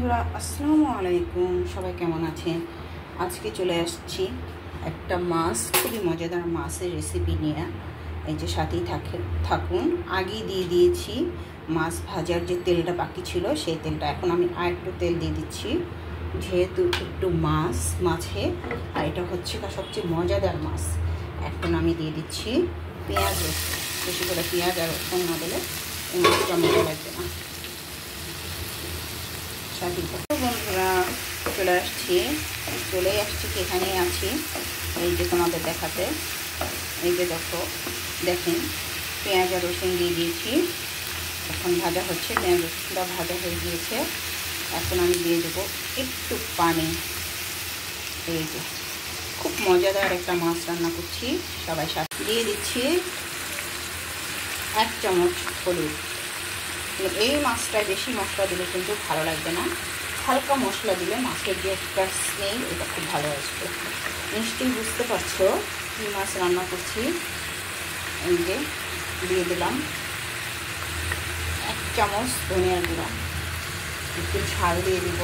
বন্ধুরা আসসালামু আলাইকুম, সবাই কেমন আছেন? আজকে চলে আসছি একটা মাছ, খুবই মজাদার মাছের রেসিপি নিয়ে। এই যে সাথেই থাকুন। আগেই দিয়ে দিয়েছি মাছ ভাজার যে তেলটা বাকি ছিল সেই তেলটা। এখন আমি আর একটু তেল দিয়ে দিচ্ছি, যেহেতু একটু মাছে আর এটা হচ্ছে সবচেয়ে মজাদার মাছ। এখন আমি দিয়ে দিচ্ছি পেঁয়াজ রসুন। বেশি করে পেঁয়াজ আর রসুন না দিলে এই মাছটা মজা লাগবে না। বন্ধুরা চলে আসছি এখানেই আছি। এই যে তোমাদের দেখাতে, এই যে দেখেন পেঁয়াজ আর রসুন দিয়ে দিয়েছি। এখন ভাজা হচ্ছে, পেঁয়াজ রসুনটা ভাজা হয়ে গিয়েছে। এখন আমি দিয়ে দেবো একটু পানি। এই যে খুব মজাদার একটা মাছ রান্না করছি, সবাই সাথে দিয়ে দিচ্ছি 1 চামচ হলুদ। এই মাছটায় বেশি মশলা দিলে কিন্তু ভালো লাগবে না, হালকা মশলা দিলে মাছের যে একটা স্মেল এটা খুব ভালো আসবে। নিশ্চয়ই বুঝতে পারছো কী মাছ রান্না করছি। এই যে দিয়ে দিলাম 1 চামচ ধনিয়ার গুঁড়া, একটু ঝাল দিয়ে দিব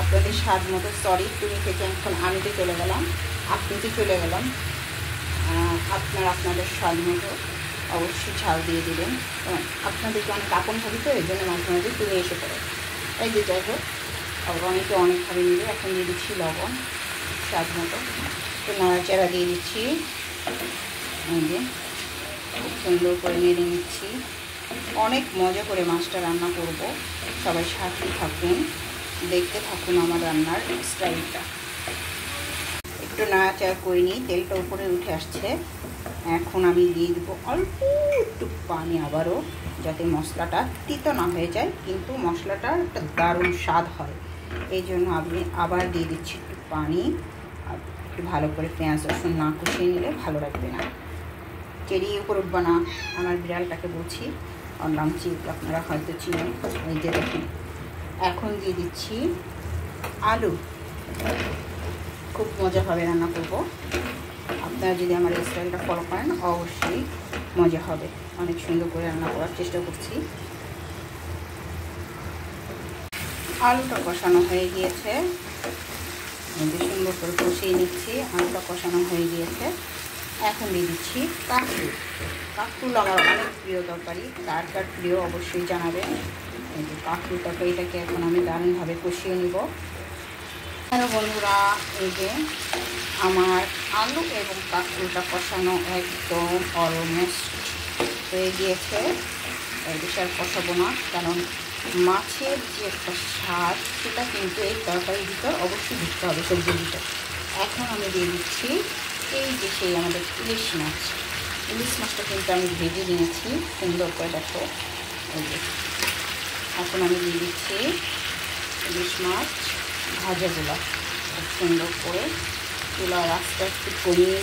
আপনাদের স্বাদ মতো। সরি, তুমি থেকে এখন আমিতে চলে গেলাম, আপনিতে চলে গেলাম। আপনাদের স্বাদ মতো অবশ্যই ঝাল দিয়ে দেবেন। আপনাদেরকে অনেক আপন ভাবি তো, এই জন্য মাঝে মাঝে তুমি এসে পড়ে। এই যে যাই হোক, আবার অনেকে অনেকভাবে নেবে। এখন দিয়ে দিচ্ছি লবণ স্বাদ মতো, একটু নাড়াচাড়া দিয়ে দিচ্ছি। এই যে খুব সুন্দর করে নেড়ে নিচ্ছি। অনেক মজা করে মাছটা রান্না করব, সবাই সাথে থাকুন, দেখতে থাকুন আমার রান্নার স্টাইলটা। একটু নাড়াচাড়া করে নিই, তেলটা উপরে উঠে আসছে। এখন আমি দিয়ে দেবো অল্প একটু পানি আবারও, যাতে মশলাটা তিতো না হয়ে যায়, কিন্তু মশলাটা একটা দারুণ স্বাদ হয়। এই জন্য আমি আবার দিয়ে দিচ্ছি একটু পানি। আর একটু ভালো করে পেঁয়াজ রসুন না কষিয়ে নিলে ভালো লাগবে না, চেরিয়ে উপর উঠবে না। আমার বিড়ালটাকে বলছি, ওর নাম চিপ, আপনারা হয়তো চিনেন। এই যে দেখুন, এখন দিয়ে দিচ্ছি আলু। খুব মজাভাবে রান্না করব, আপনারা যদি আমার এই স্টাইলটা ফলো করেন অবশ্যই মজা হবে। অনেক সুন্দর করে রান্না করার চেষ্টা করছি। আলুটা কষানো হয়ে গিয়েছে, সুন্দর করে কষিয়ে নিচ্ছি। আলুটা কষানো হয়ে গিয়েছে। এখন দিয়ে দিচ্ছি কাঁকরুল। আমার অনেক প্রিয় তরকারি, কার কার প্রিয় অবশ্যই জানাবেন। এই যে কাঁকরুল তরকারিটাকে এখন আমি দারুণভাবে কষিয়ে নিব। হ্যালো বন্ধুরা, এই যে আমার আলু এবং কাঁকরুলটা কষানো একদম অলমোস্ট হয়ে গিয়েছে। বেশি আর কষাবো না, কারণ মাছের যে একটা স্বাদ সেটা কিন্তু এই তরকারির ভিতর অবশ্যই ঢুকতে হবে, সবজির ভিতর। এখন আমি দিয়ে দিচ্ছি এই যে সেই আমাদের ইলিশ মাছটা কিন্তু আমি ভেজে নিয়েছি সুন্দর করে, দেখো। এই যে এখন আমি দিয়ে দিচ্ছি ইলিশ মাছ ভাজাগুলো। খুব সুন্দর করে চুলার আঁচটা একটু কমিয়ে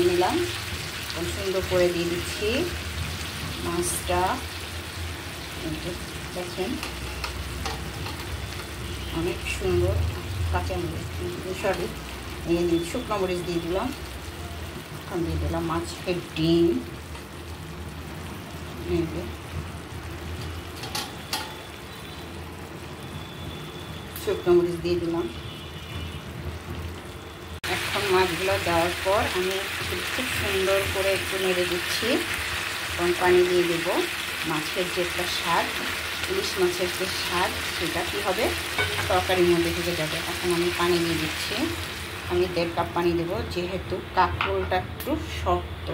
নিলাম। খুব সুন্দর করে দিয়ে দিচ্ছি মাছটা। দেখেন অনেক সুন্দর। কাঁচামরিচ শুকনো মরিচ দিয়ে দিলাম। এখন দিয়ে দিলাম মাছের ডিম। শুকনো মরিচ দিয়ে দিলাম। এখন মাছগুলো দেওয়ার পর আমি খুব সুন্দর করে একটু নেড়ে দিচ্ছি। এখন পানি দিয়ে দেবো। মাছের যে একটা স্বাদ, ইলিশ মাছের যে স্বাদ, সেটা কী হবে তরকারির মধ্যে ঢুকে যাবে। এখন আমি পানি দিয়ে দিচ্ছি। আমি 1.5 কাপ পানি দেবো, যেহেতু কাঁকরোলটা একটু শক্ত,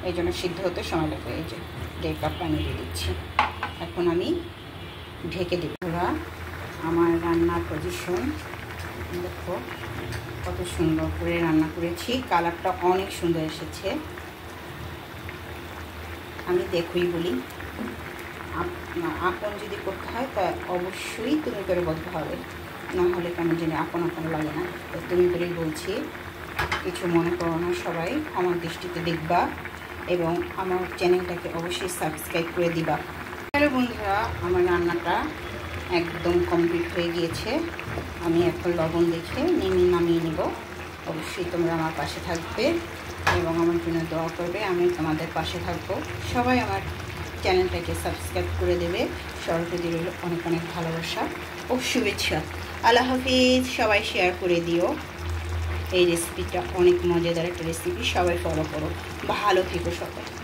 এই জন্য সিদ্ধ হতে সময় লাগবে। এই যে 1.5 কাপ পানি দিয়ে দিচ্ছি। এখন আমি ঢেকে দেবো। আমার রান্নার পজিশন দেখো, কত সুন্দর করে রান্না করেছি। কালারটা অনেক সুন্দর এসেছে। আমি দেখই বলি, আপন যদি করতে হয় তা অবশ্যই তুমি করে বলতে হবে, না হলে কেমন জানি আপন লাগে না। তো তুমি করেই বলছি, কিছু মনে করো না, সবাই আমার দৃষ্টিতে দেখবা এবং আমার চ্যানেলটাকে অবশ্যই সাবস্ক্রাইব করে দিবা। হ্যালো বন্ধুরা, আমার রান্নাটা একদম কমপ্লিট হয়ে গিয়েছে। আমি এখন লবণ দেখে নামিয়ে নেব। অবশ্যই তোমরা আমার পাশে থাকবে এবং আমার জন্য দোয়া করবে। আমি তোমাদের পাশে থাকবো। সবাই আমার চ্যানেলটাকে সাবস্ক্রাইব করে দেবে। সবার প্রতি রইল অনেক অনেক ভালোবাসা ও শুভেচ্ছা। আল্লাহ হাফিজ। সবাই শেয়ার করে দিও। এই রেসিপিটা অনেক মজাদার একটা রেসিপি, সবাই ফলো করো। ভালো থেকো সবাই।